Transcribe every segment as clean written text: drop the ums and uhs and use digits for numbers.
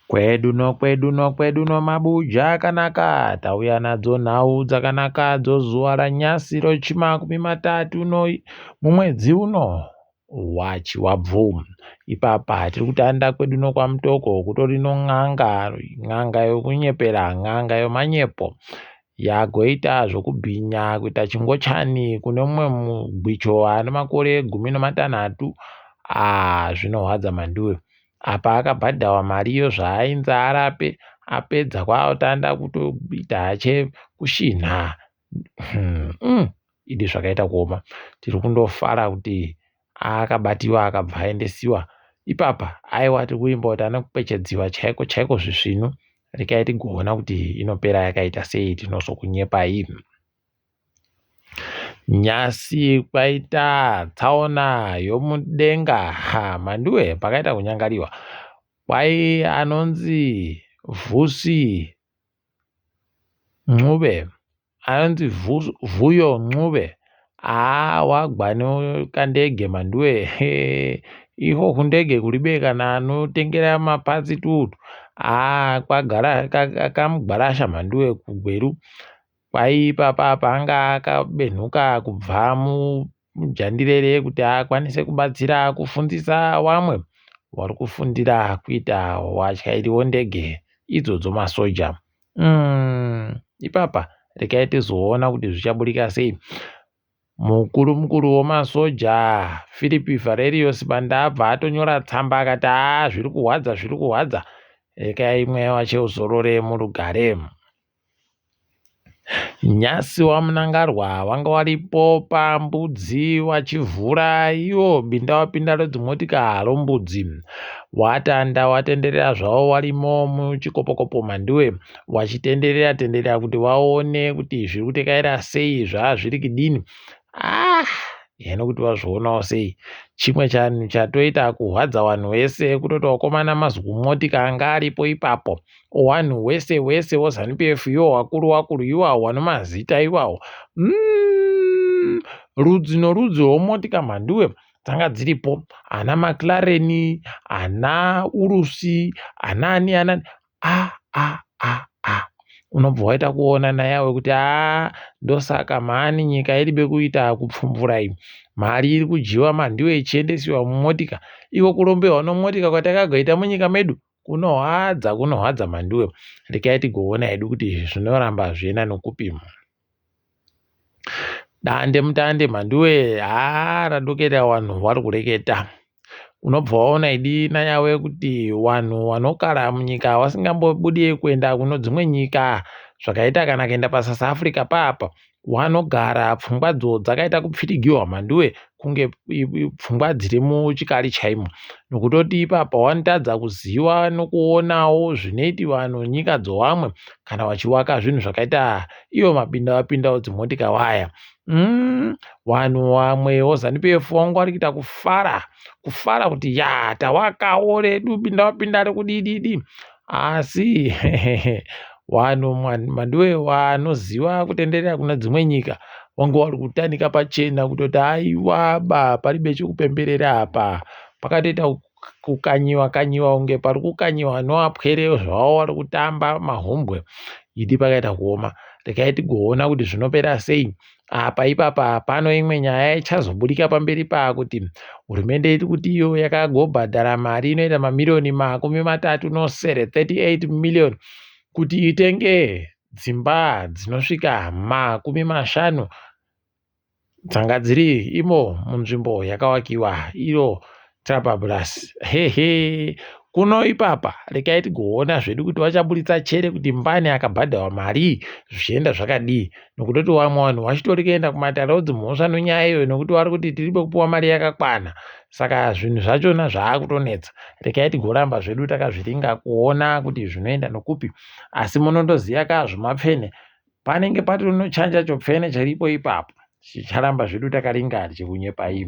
Kwedu no mabuja akanaka, tauya nadzo nhau dzakanakadzo zuva ranyasi rochi30 mumwedzi uno wabvu. Ipapa tiri kutanda kwedu no kwamutoko kutori n'anga yokunyepera, n'anga yomanyepo yagoita zvokubhinya kuita chingochani kune mumwe mugwicho ane makore 16. Zvinorwadza mandiwe. Apa akabhadhawa mariyo zvaainzi arape, apedza kwaakutanda kutoita hache kushinha. Idi zvakaita kuoma. Tiri kundofara kuti akabatiwa akabva aendesiwa. Ipapa aiwa tiri kuimba kuti anokwechedziwa chaiko chaiko zvisvinu. Rekai tigoona kuti inopera yakaita sei, tinozokunyepai. Nyasi kwaita tsaona yomudenga. Mandiwe pakaita kunyangariwa. Kwai anonzi Vhuyo Ncube wagwa nekandege mandiwe. Iko kundege kulibe kana anotengera mapatsi tutu. Akamugwarasha mandiwe kugweru. Kwai papa panga akabenhuka kubva mujandirere kuti akwanise kubatsira kufundisa vamwe vari kufundira kuita watyairi wendege idzodzo masoja. Ipapa rekai tizoona kuti zvichaburika sei. Mukuru wemasoja Philip Valerius Banda abva atonyora tsamba akati zviri kuhwadza. Rekai imwe wache uzorore murugare. Nyasi wamunangarwa wanga waripo pambudzi wachivhura iwo binda wapinda rodzimotika rombudzi. Watenderera zvavo warimo muchikopokopo mandiwe, wachitenderera kuti waone kuti zviri kutekaira sei zviri kudini. Hino kuti wazvionawo sei. Chimwe chanhu chatoita kuhwadza vanhu vese kutoti wakomana mazigumotika anga aripo ipapo. Wanhu wese wozanu-PF iwo wakuru iwawo wanomazita iwawo. Rudzi norudzi rwomotika mandiwe dzanga dziripo. Ana McLaren, ana Urusi, anani. Unobva waita kuona nayawe kuti ndosaka mhani nyika iribe kuita kupfumbura iyi. Mari iri kujiwa mandiwe ichiendesiwa mumotika. Iko kurombewa nomotika kwatakagoita munyika medu kunohwadza mandiwe. Rekai tigoona hedu kuti zvinoramba zvienda nokupi. Dande mutande mandiwe radokera vanhu vari kureketa. Unobva waona idi nayawe kuti vanhu vanogara munyika vasingambobudi kuenda kuno dzimwe nyika zvakaita kana kuenda paSouth Africa papa, vanogara pfungwadzo dzakaita kupfirigiwa mandiwe, kunge pfungwa dziri muchikari chaimo. Nokutoti ipapa wanotadza kuziva nokuonawo zvinoiti vanhu nyika dzovamwe kana vachivaka zvinhu zvakaita iwo mapinda dzimotika waya. Vanhu vamwe wozanu-PF wanga vari kuita kufara kuti tawakawo redu pinda rekudididi. Asi vanhu mandiwe vanoziva kutenderera kuna dzimwe nyika wanga vari kutanika pachena kutoti aiwa paribe chekupemberera apa. Pakatoita kukanyiwa kunge pari kukanyiwa noapwere zvavo vari kutamba mahombwe. Idi pakaita kuoma. Rekai tigoona kuti zvinopera sei. Apa ipapa pano imwe nyaya ichazoburika pamberi kuti hurumende iri kuti iyo yakagobhadhara mari inoita mamirioni 38 million kuti itenge dzimba dzinosvika 50 dzanga dziri imo munzvimbo yakawakiwa iro Trababras. Kuno ipapa rekai tigoona zvedu kuti vachaburitsa chere kuti mbani akabhadhawa mari zvichienda zvakadii. Nokutoti vamwe vanhu vachitori kuenda kumataraudzi mhosva nonyaya iyoyo nokuti vari kuti tiribe kupuwa mari yakakwana. Saka zvinhu zvachona zvaakutonetsa. Rekai tigoramba zvedu takazviringa kuona kuti zvinoenda nokupi. Asi munondoziya zvomapfene panenge patori nochanja chopfene chiripo ipapo. Chicharamba zvedu takaringa tichikunyepai.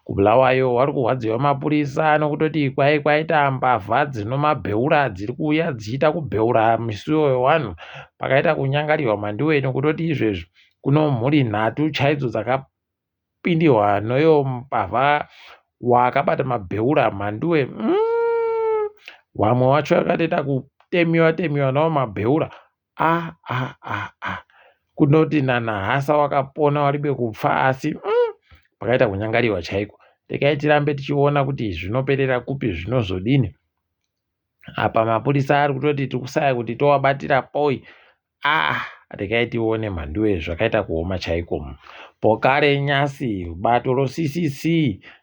Kubulawayo vari kuhwadziwa mapurisa nokutoti kwaita mbavha dzinomabheura dziri kuuya dzichiita kubheura misuwo yevanhu. Pakaita kunyangariwa mandiwe nokutoti izvezvi kuno mhuri 3 chaidzo dzakapindirwa noyo mbavha wakabata mabheura mandiwe. Vamwe vacho vakatoita kutemiwa nawo mabheura. Kunoti nanhasa wakapona waribe kufa, asi pakaita kunyangariwa chaiko. Regai tirambe tichiona kuti zvinoperera kupi zvinozodini. Apa mapurisa ari kutoti tikusaya kuti towabatira poi. Regai tione mhanduwe zvakaita kuoma chaiko. Pokare nyasi bato roCCC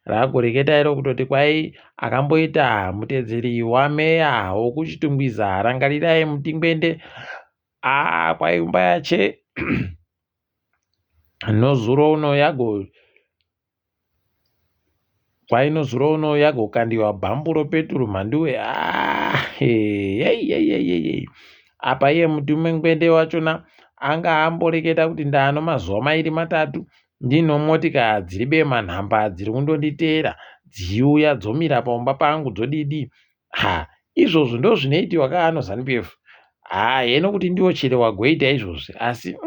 rakureketa iro kutoti kwai akamboita mutedzeri wameya wokuchitungwiza rangarirai Mutingwende kwai imba yache nozuro uno yagokandiwa bhamburo peturu mhanduwe. Apa iye Mutingwende wachona anga amboreketa kuti ndano mazuva mairi matatu ndino motika dziri bemanhamba dziri kundonditeera dziuya dzomira pamba pangu dzodidi. Izvozvo ndo zvinoitiwa kaano ZANU-PF. Heno kuti ndiwo chere wagoita izvozvi, asi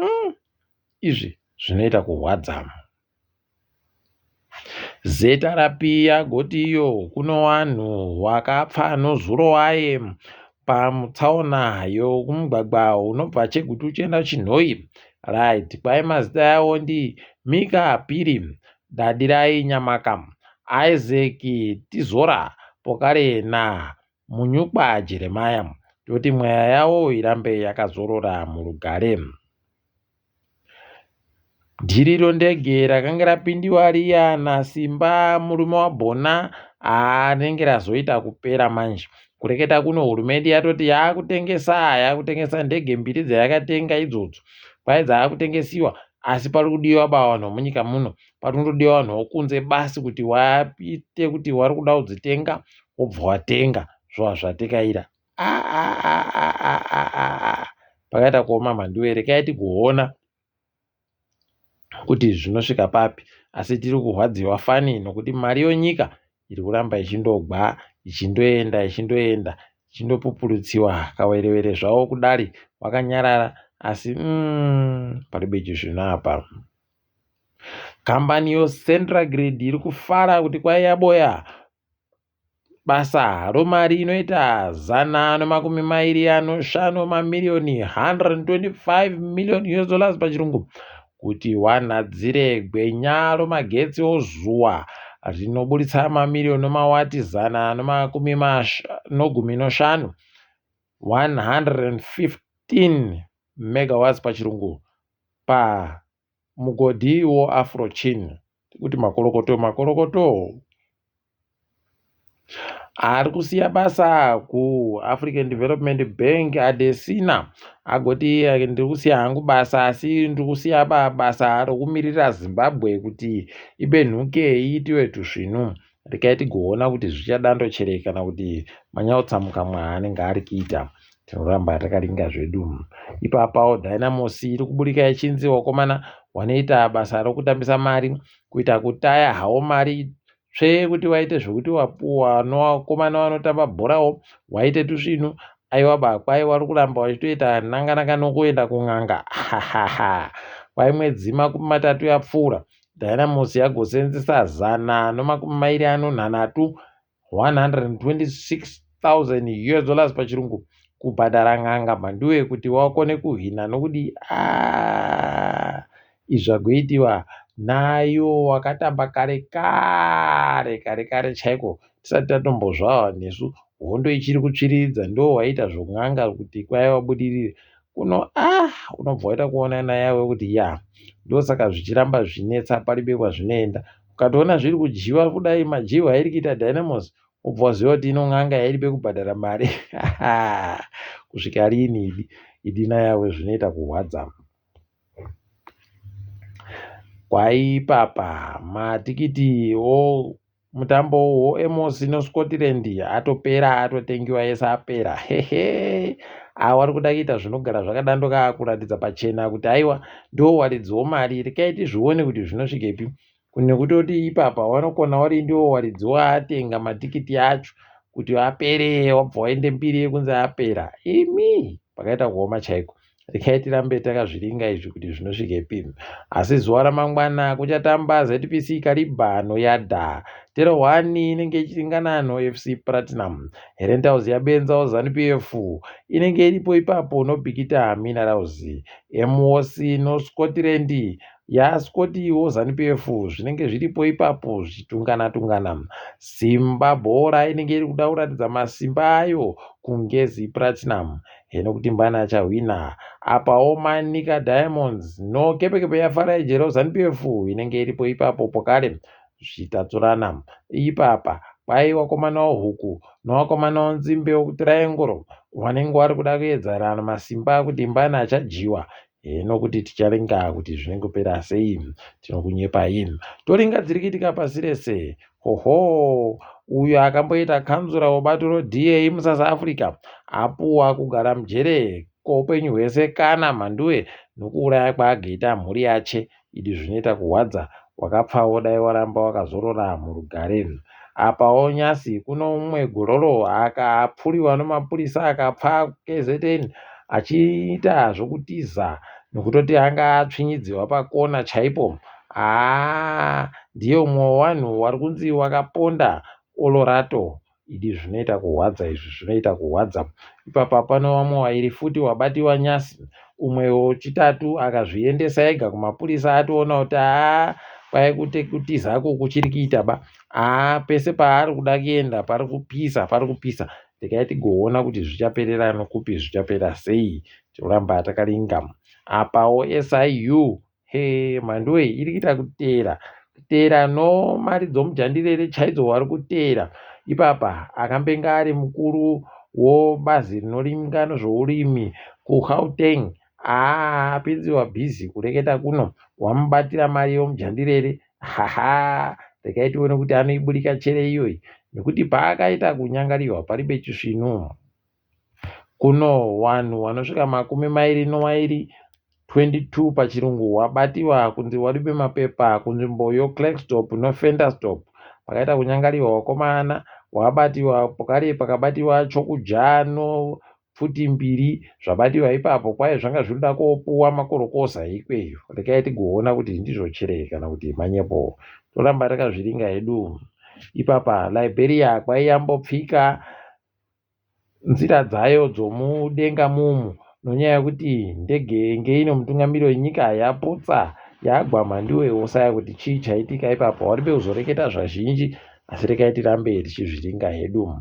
izvi zvinoita kurwadza. Zeta rapiya goti iyo kuno vanhu wakapfa nozuro waye pamutsaona yokumugwagwa unobva Chegutu uchienda Chinhoyi. Right, kwai mazita yawo ndi Mika Piri, Dadirai Nyamaka, Isaac Tizora, Pokare na Munyukwa Jeremiah. Kuti mweya yawo irambe yakazorora murugare. Dhiriro ndege rakanga rapindiwa riya naSimba murume wabhona anenge razoita kupera manje. Kureketa kuno hurumende yatoti yakutengesa ndege mbiri dzayakatenga idzodzo. Kwai dzakutengesiwa, asi pari kudiwa vanhu munyika muno. Pari kundodiwa vanhu vokunze basi kuti waite kuti wari kuda kudzitenga wobva watenga zvazvatekaira. Pakaita kuoma mhanduwe. Rekai tikuona kuti zvinosvika papi, asi tiri kurwadziwa fani nokuti mari yonyika iri kuramba ichindogwa ichindoenda ichindopupurutsiwa kawerewere zvawo kudari wakanyarara, asi paribe chizvino apa. Kambani yoCentral Grid iri kufara kuti kwai yaboya basa romari inoita $125 mamiliyoni $125 million pachirungu kuti wanhadzire gwenya romagetsi ozuwa rinoburitsa mamiliyoni mawati 115 115 megawatts pachirungu pamugodhi woAfrochin. Kuti makorokoto ari kusiya basa kuAfrican Development Bank Adesina agoti ndiri kusiya hangu basa, asi ndiri kusiya basa rokumirira Zimbabwe kuti ibenhuke iitiwe tuzvinu. Rekai tigoona kuti zvichadandochereka kana kuti manyautsamuka mwaanenge ari kuita. Tinoramba takaringa zvedu. Ipapawo Dynamos iri kuburika ichinzi wakomana wanoita basa rokutambisa mari kuita kutaya hawo mari kuti waite zvokuti wapuwa nowakomana wanotamba bhorawo waite tuzvinu. Aiwa kwai wari kuramba wachitoita nangananga nokuenda kun'anga. Kwai mwedzi 30 yapfuura Dynamos yagosenzesa $126,000 $126,000 pachirungu kubhadhara n'anga mhanduwe kuti wakone kuhina nokudi izvi zvagoitiwa nayo wakatamba kare chaiko tisati tatombozvawa nesu. Hondo ichiri kutsviridza ndo waita zvon'anga kuti kwai wabudirire kuno. Unobva waita kuonana yawe kuti ndosaka zvichiramba zvinetsa paribe kwazvinoenda. Ukatoona zviri kujiwa kudai majiwa airi kuita Dynamos, ubva waziva kuti inon'anga yairibe kubhadhara mari. Kusvika rini idina yawe zvinoita kurwadza. Kwaipapa matikiti mutambo woEMOS noScotland atopera, atotengiwa ese apera. Wari kuda kuita zvinogara zvakadandoka kuratidza pachena kuti aiwa ndo waridzi womari. Rekai tizvione kuti zvinosvikepi. Nekutoti ipapa wanokona wari ndiwo waridzi waatenga matikiti acho kuti apere, wabva waende mbiri yekunze apera. Pakaita kuoma chaiko. rekai tirambe takazviringa izvi kuti zvinosvikepi. Asi zuva ramangwana kuchatamba ZPC Karibano yadha, Tero 1 inenge ichiringana noFC Platinum, Herentals yabenzawo ZANU-PF inenge iripo ipapo noBhikita Minerals, MOC noScotland yaScotiwo ZANU-PF zvinenge zviripo ipapo zvichitungana-tungana. Simba Bhora inenge iri kuda kuratidza masimba ayo kungezi Platinum, heno kuti mbana achahwina. Apawo Manika Diamonds noKepekepe yaFarai Jero ZANU-PF inenge iripo ipapo pokare zvichitatsurana. Ipapa kwai wakomana waHuku nowakomana waNzimbe wokuTriangle vanenge vari kuda kuedzarana masimba kuti mbana achajiwa. Heno kuti ticharinga kuti zvinongopera sei, tinokunyepai. Toringa dziri kuitika pasi rese. Hoho, uyo akamboita kanzura webato DA muSouth Africa apuwa kugara mujere kweupenyu hwese kana mhanduwe nokuuraya kwaagaita mhuri yache. Izvi zvinoita kuhwadza, wakapfawo dai waramba wakazorora murugare. Apawo Nyasi kuno mumwe gororo akapfuriwa nomapurisa akapfa KZN achiita zvokutiza nokutoti anga atsvinyidziwa pakona chaipo. Ndiye umwe wevanhu vari kunzi wakaponda Olorato. Izvi zvinoita kuhwadza, izvi zvinoita kuhwadza. Ipapa pano vamwe wairi futi wabatiwa Nyasi, umwe wechitatu akazviendesa ega kumapurisa atoona kuti kwai kutizako kuchiri kuita ba, pese paari kuda kuenda pari kupisa. Rekai tigoona kuti zvichaperera nokupi, zvichapera sei, tinoramba takaringa. Apawo SIU mhanduwe iri kuita kutera nomari dzomujandirere chaidzo wari kutera. Ipapa akambenga ari mukuru wobazi rinoringa nezvourimi kuGauteng apinziwa bhizi kureketa kuno, wamubatira mari yomujandirere. Rekai tione kuti anoibudika chere iyoyi, nekuti paakaita kunyangariwa pari bechisvinu kuno vanhu vanosvika 22 22 pachirungu wabatiwa kunzi waribe mapepa kunzvimbo yoKlerksdorp noVentersdorp. Pakaita kunyangariwa wakomana wabatiwa pokare pakabatiwa chokuja futi 2 zvabatiwa ipapo, kwai zvanga zvinoda kopuwa makorokosa ikweyo. Rekai tigoona kuti ndizvo chere kana kuti manyepo, toramba takazviringa hedu. Ipapa Liberia kwai yambopfika nzira dzayo dzomudenga mumu nonyaya yekuti ndege ngeino mutungamiriri wenyika yaputsa yagwa mhanduwe wosaya kuti chii chaitika ipapo. Waribe kuzoreketa zvazhinji, asi rekai tirambe tichizviringa hedu.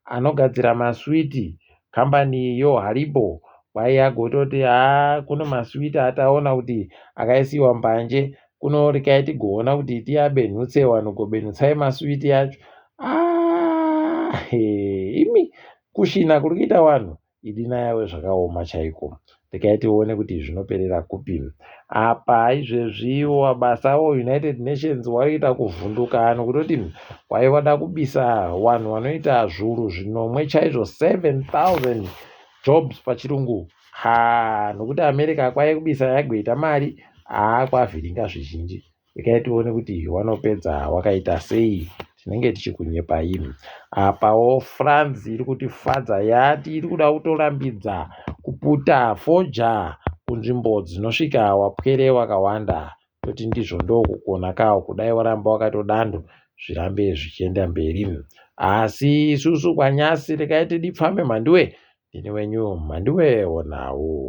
Anogadzira maswiti kambani yoHaribo kwai agototi kuno maswiti ataona kuti akaisiwa mbanje kuno, rekai tigoona kuti tiabenhutse wanogobenutsai maswiti acho. Imi kushina kuri kuita vanhu idina yawe zvakaoma chaiko. Rekai tione kuti zvinoperera kupi. Apa izvezvi basa United Nations waita kuvhunduka nokutoti kwai wada kubisa vanhu vanoita zviuru zvinomwe chaizvo 7,000 jobs pachirungu. Nokuti America kwai kubisa yagoita mari, kwavhiringa zvizhinji. Rekai tione kuti wanopedza wakaita sei, tinenge tichikunyepai. Apawo France iri kutifadza yati iri kuda kutorambidza kuputa foja kunzvimbo dzinosvika wapwere wakawanda, kuti ndizvo ndokukona kawo kudai waramba wakatodando zvirambe zvichienda mberi. Asi isusu kwaNyasi rekai tidipfame mhanduwe, ndini wenyu mhanduwe wonawo.